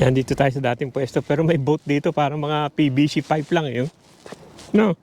Yan, dito tayo sa dating pwesto. Pero may boat dito, parang mga PVC pipe lang eh. No?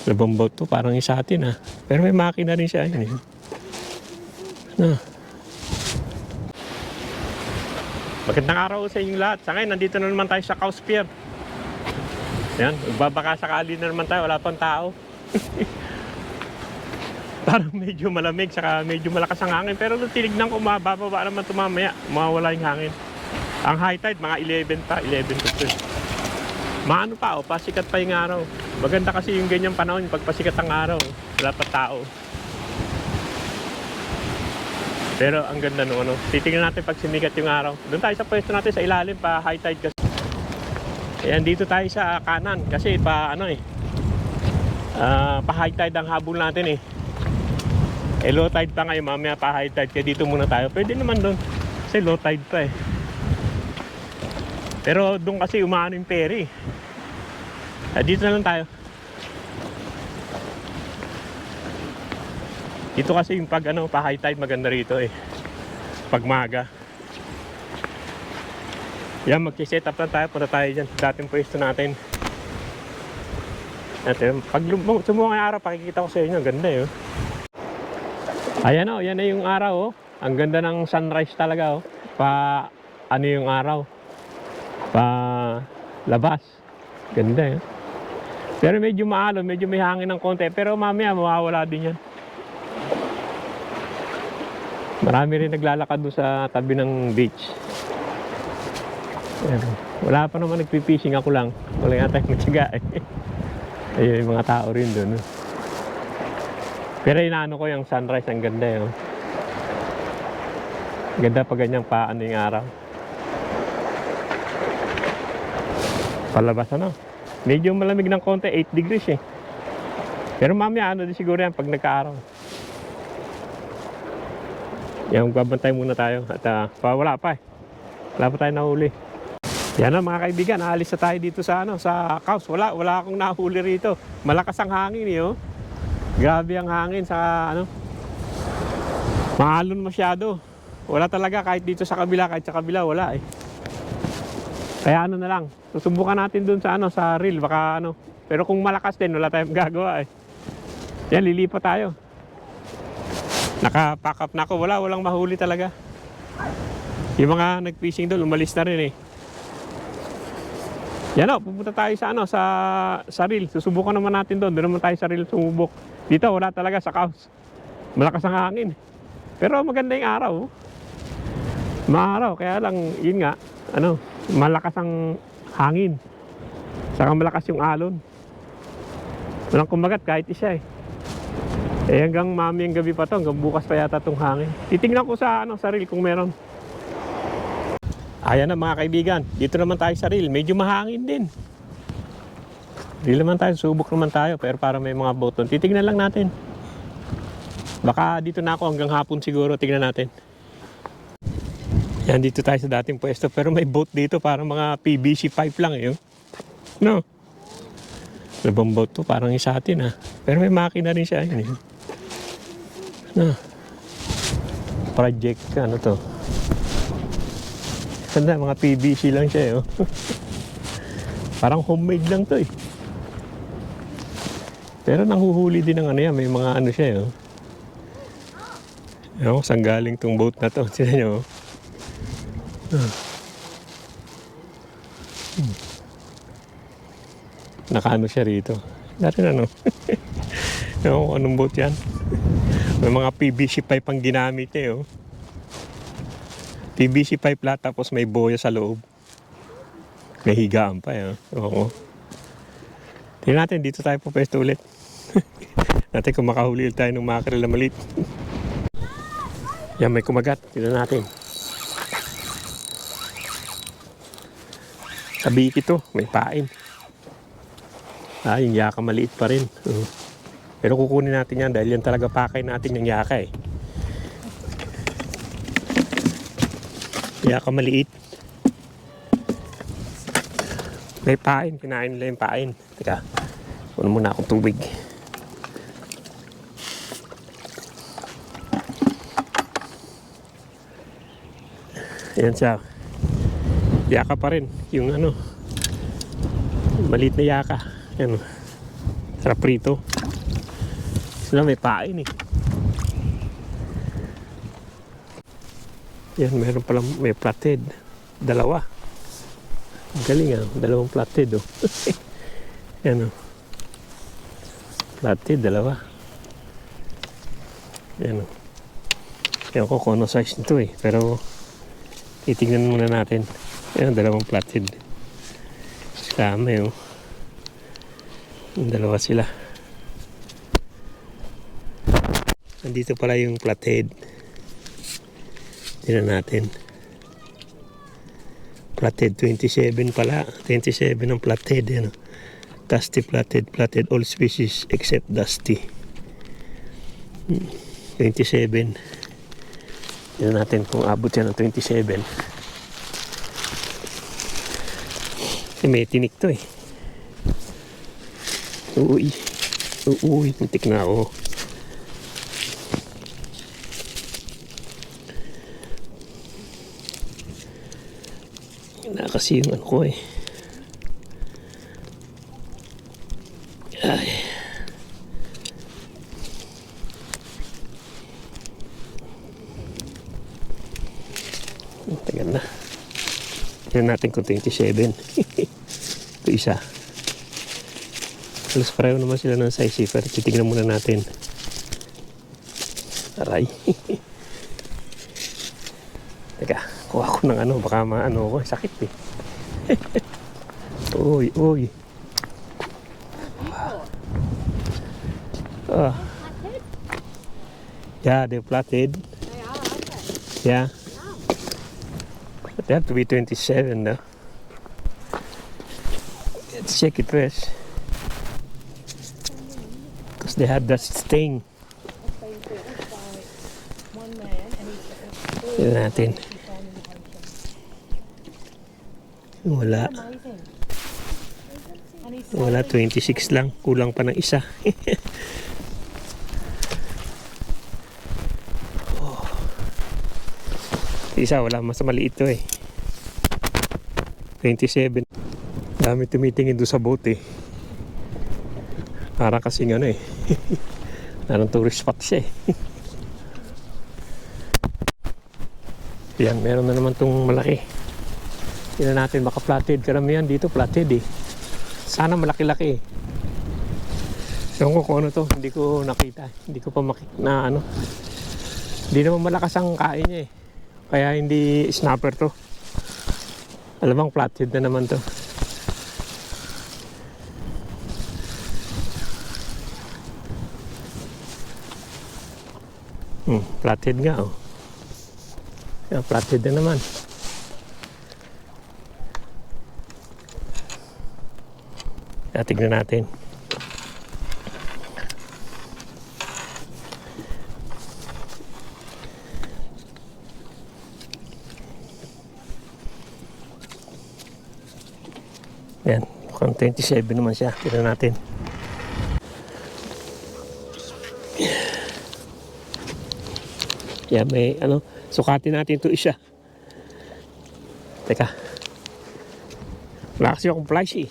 Labang boat to, parang isa atin ah. Pero may makina rin siya. Yun, eh. No? Magandang araw sa inyong lahat. Sa ngayon, nandito na naman tayo sa Cows Pier. Yan, magbabaka sakali na naman tayo. Wala pang tao. Parang medyo malamig, saka medyo malakas ang hangin. Pero nung tinignan ko, mabababa naman ito mamaya. Mawawala yung hangin. Ang high tide, mga 11 pa, 11 to 12. Maano pa, pasikat pa yung araw. Maganda kasi yung ganyang panahon, pagpasikat ang araw. Wala pa tao. Pero ang ganda nung ano. Titingnan natin pag sumikat yung araw. Doon tayo sa pwesto natin sa ilalim, pa high tide kasi. Ayan, dito tayo sa kanan. Kasi pa ano eh. Pa high tide ang habol natin eh. Low tide pa ngayon, mamaya pa high tide. Kaya dito muna tayo. Pwede naman doon. Kasi low tide pa eh. Pero doon kasi umaano yung ferry. Dito na lang tayo. Dito kasi yung pag ano, pa high tide maganda rito eh. Pag maga. Yan, mag-set up lang tayo. Punta tayo dyan sa dating pwesto natin. At pag sumuha ng araw, pakikita ko sa inyo. Ganda eh. Ayan o, yan na yung araw oh. Ang ganda ng sunrise talaga oh. Pa ano yung araw. Pa labas. Ganda eh. Pero medyo maalon, medyo may hangin ng konti. Pero mamaya mawawala din yan. Marami rin naglalakad doon sa tabi ng beach. Ayan. Wala pa naman nagpipishing, ako lang. Wala nga tayong matyaga eh. Ayun yung mga tao rin doon. Pero inaano ko yung sunrise, ang ganda eh. Ganda pa ganyang paano yung araw. Palabas ano. Medyo malamig ng konti, 8 degrees eh. Pero mamaya ano din siguro yan pag nagka-araw. Yan, magbabantay muna tayo. At wala pa eh. Wala pa tayo nahuli. Yan na mga kaibigan, aalis na tayo dito sa ano, sa Cows. Wala akong nahuli rito. Malakas ang hangin eh oh. Grabe ang hangin sa ano. Maalon masyado. Wala talaga kahit dito sa kabila, kahit sa kabila wala eh. Kaya ano na lang, susubukan natin dun sa ano, sa reel, baka ano. Pero kung malakas din, wala tayong gagawa eh. Yan, lilipat tayo. Naka-pack up na ako, walang mahuli talaga. Yung mga nag-fishing doon, umalis na rin eh. Yan o, pupunta tayo sa ano, sa reel. Susubukan naman natin doon naman tayo sa reel sumubok. Dito, wala talaga sa Cows. Malakas ang hangin. Pero maganda yung araw. Maaraw, kaya lang, yun nga, ano, malakas ang hangin. Saka malakas yung alon. Walang kumagat kahit isa eh. Hanggang mamayang gabi pa to, hanggang bukas pa yata itong hangin. Titingnan ko sa ano, sa reel kung meron. Ayan na mga kaibigan, dito naman tayo sa reel. Medyo mahangin din. Reel naman tayo, subok naman tayo. Pero para may mga boat doon, titingnan lang natin. Baka dito na ako hanggang hapon siguro, tingnan natin. Yan, dito tayo sa dating pwesto. Pero may boat dito, parang mga PVC pipe lang eh. No? Labang boat to, parang isa atin ah. Pero may makina rin siya. Yun, eh. No? Project, ano to? Sanda, mga PVC lang siya eh. Parang homemade lang to eh. Pero nanghuhuli din ng ano yan, may mga ano siya eh. Ewan ko, saan galing tong boat na to. Sino nyo? Nakaano siya rito. Dati na no. Ewan ko anong boat yan. May mga PVC pipe ang ginamit eh. PVC pipe lahat tapos may boya sa loob. May higaan pa eh. Oo. Tingnan natin, dito tayo pwesto ulit. Natin kung makahuli tayo ng mackerel na maliit. Yan, may kumagat. Tingnan natin. Sa biki to, may pain. Yung yaka maliit pa rin. Pero kukunin natin yan dahil yan talaga pakay natin yung yaka eh. Yaka maliit. May pain, kinain nila yung pain. Teka, kunin muna akong tubig. Ayan siya. Yaka pa rin. Yung ano, maliit na yaka. Ano, sarap prito. Sila may pain eh. Yan, meron palang may flathead. Dalawa. Galing ah, dalawang flathead oh. Yan oh. Flathead, dalawa. Yan oh. Yan ko kung ano size nito eh. Pero titignan muna natin. Yan, dalawang flathead. Kame oh. Dalawa sila. Nandito pala yung flathead. Tignan natin. Flathead 27 pala. 27 ang flathead. Yan. Dusty flathead. Flathead all species except dusty. 27. Tignan natin kung abot yan ng 27. May tinik to eh. Uy. Uy. Muntik na ako. Na kasi yung ano ko eh. Ay. Tagal na. Tignan natin kung 27. Ito isa. Halos pareho naman sila ng size eh. Pero titignan muna natin. Aray. Teka, kuha ko ng ano. Baka maano ko. Sakit eh. Uy, uy. Oh. Yeah, they're flathead. They are, aren't they? Yeah. But they have to be 27 though. Let's check it first. Because they had that sting. It's been built by one man and he's Tignan natin. found in the ocean. Wala. Amazing. And he's Wala, 26 lang. Kulang pa ng isa. Oh. Isa, wala. Mas maliit to eh. 27. Dami tumitingin doon sa boat eh. Para kasing ano eh. Parang tourist spot siya eh. Yan, meron na naman tong malaki. Tignan natin, baka flathead. Karamihan dito flathead eh. Sana malaki-laki eh. Ewan ko kung ano to, hindi ko nakita. Hindi ko pa na ano. Hindi naman malakas ang kain niya eh. Kaya hindi snapper to. Alam bang flathead na naman to. Flathead nga oh. Yan, flathead na naman. Kaya tignan natin. Yan, mukhang 27 naman siya. Tignan natin. Yan, may ano, sukatin natin ito isa. Teka. Wala kasi akong flash eh.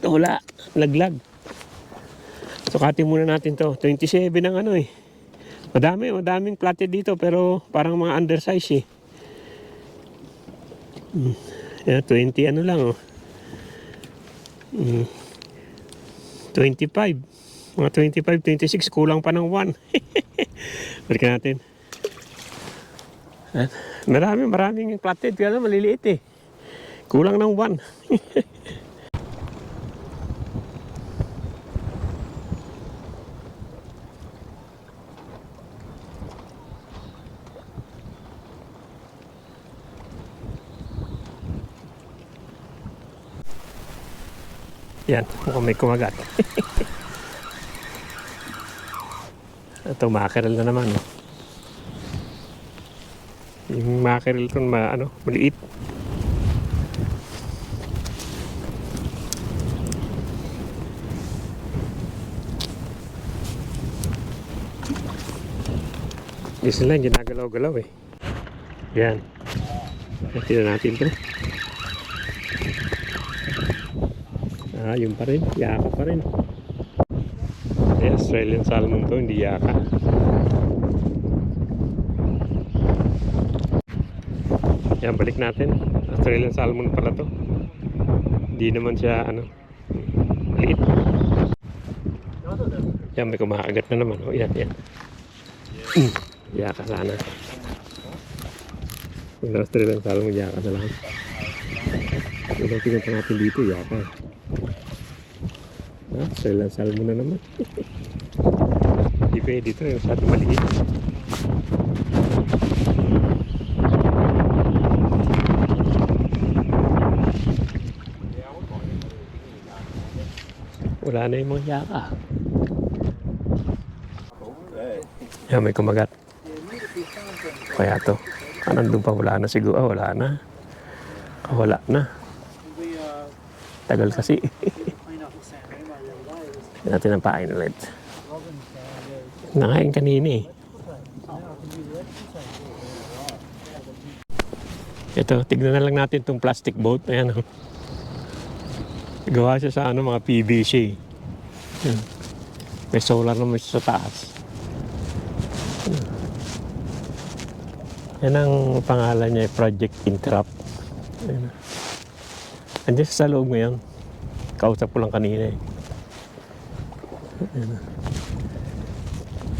Wala, laglag. Sukatin muna natin to. 27 ang ano eh. Madaming flathead dito pero parang mga undersize eh. Yeah, 20 ano lang oh. 25. Mga 25, 26 kulang pa ng 1. Balikan natin. Maraming flathead kaya maliliit eh. Kulang ng 1. Yan, mukhang may kumagat. Ito, mackerel na naman. Oh. Yung mackerel ito, maliit. Isa lang, ginagalaw-galaw eh. Yan. Tingnan natin to. Yun pa rin. Yaka pa rin. May Australian salmon to, hindi yaka. Yan, balik natin. Australian salmon pala to. Hindi naman siya, maliit. Yan, may kumakagat na naman. O, yan. Yaka sana. Yung Australian salmon, yaka na lang. Yung tingnan pa natin dito, yaka. Australian salmon na naman. Hindi pwede dito, yung masyadong maliit. Wala na yung mga yaka. Yan, may kumagat. Kaya to. Nandun pa, wala na siguro. Wala na. Wala na. Tagal kasi. Natin ang pain ulit. Nakain kanina eh. Ito, tignan na lang natin itong plastic boat. Ayan o. Gawa siya sa mga PVC. Yan. May solar naman siya sa taas. Yan ang pangalan niya, Project Interrupt. Andiyan sa loob ngayon. Kausap ko lang kanina eh.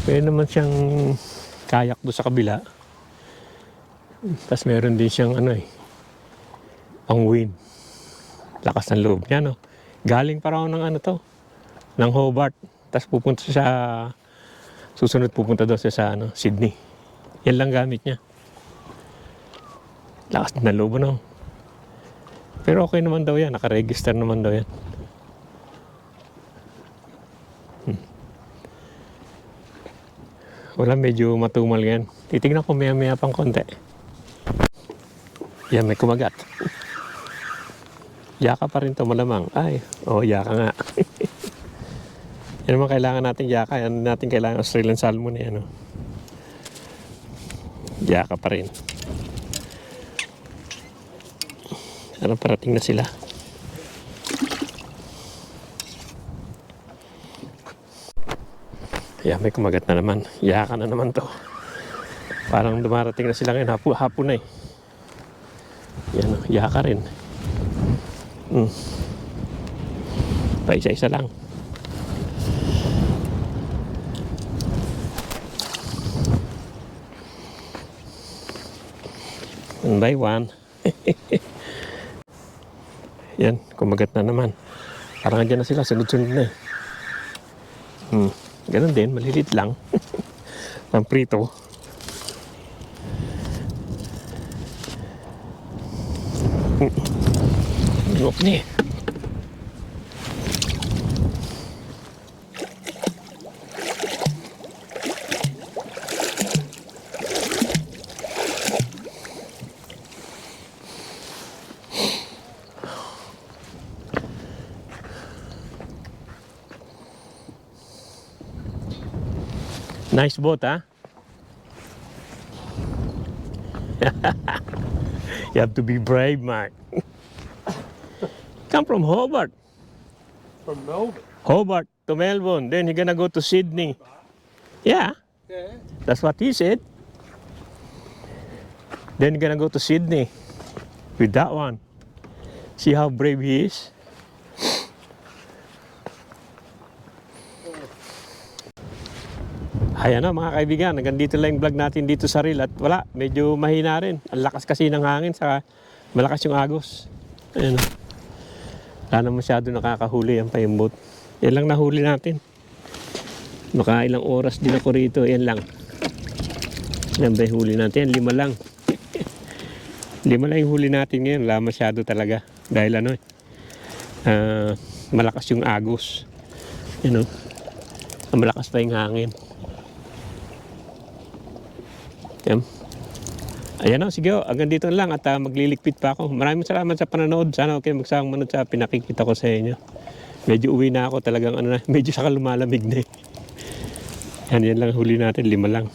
Pwede naman siyang kayak doon sa kabila. Tapos meron din siyang pang wind. Lakas ng loob niya, no? Galing pa raw ng ng Hobart. Tapos pupunta sa susunod pupunta daw siya sa Sydney. Yan lang gamit niya. Lakas ng loob, no? Pero okay naman daw yan. Nakaregister naman daw yan. Wala, medyo matumal yan. Titignan ko maya-maya pang konti. Yan, may kumagat. Yaka pa rin to malamang. Ay, yaka nga. Yan naman kailangan natin yaka. Yan natin kailangan Australian salmon eh, Yaka pa rin. Sana parating na sila. Yan, may kumagat na naman. Yaka na naman to. Parang dumarating na sila ngayon. Hapon na eh. Yan, yaka rin. Pa isa-isa lang. One by one. Yan, kumagat na naman. Parang andyan na sila, sunod-sunod na eh. Ganun din, malilit lang. Pamprito. Lok ni. Nice boat, huh? You have to be brave, Mark. Come from Hobart. From Melbourne? Hobart to Melbourne. Then he's gonna go to Sydney. Yeah, Yeah. that's what he said. Then he's gonna go to Sydney with that one. See how brave he is? Ayan na mga kaibigan, hanggang dito lang yung vlog natin dito sa reel at wala, medyo mahina rin. Ang lakas kasi ng hangin, saka malakas yung agos. Ayan na. Wala na masyado nakakahuli yan pa yung boat. Yan lang nahuli natin. Ilang oras din ako rito, yan lang. Yan ba yung huli natin? 5 lang. 5 lang yung huli natin ngayon, wala masyado talaga. Dahil malakas yung agos. Malakas pa yung hangin. Yan. Ayan o, sige o, hanggang dito lang at magliligpit pa ako. Maraming salamat sa panonood. Sana okay magsama manood sa pinakikita ko sa inyo. Medyo uwi na ako talagang medyo saka lumalamig na eh. Yan lang huli natin, 5 lang.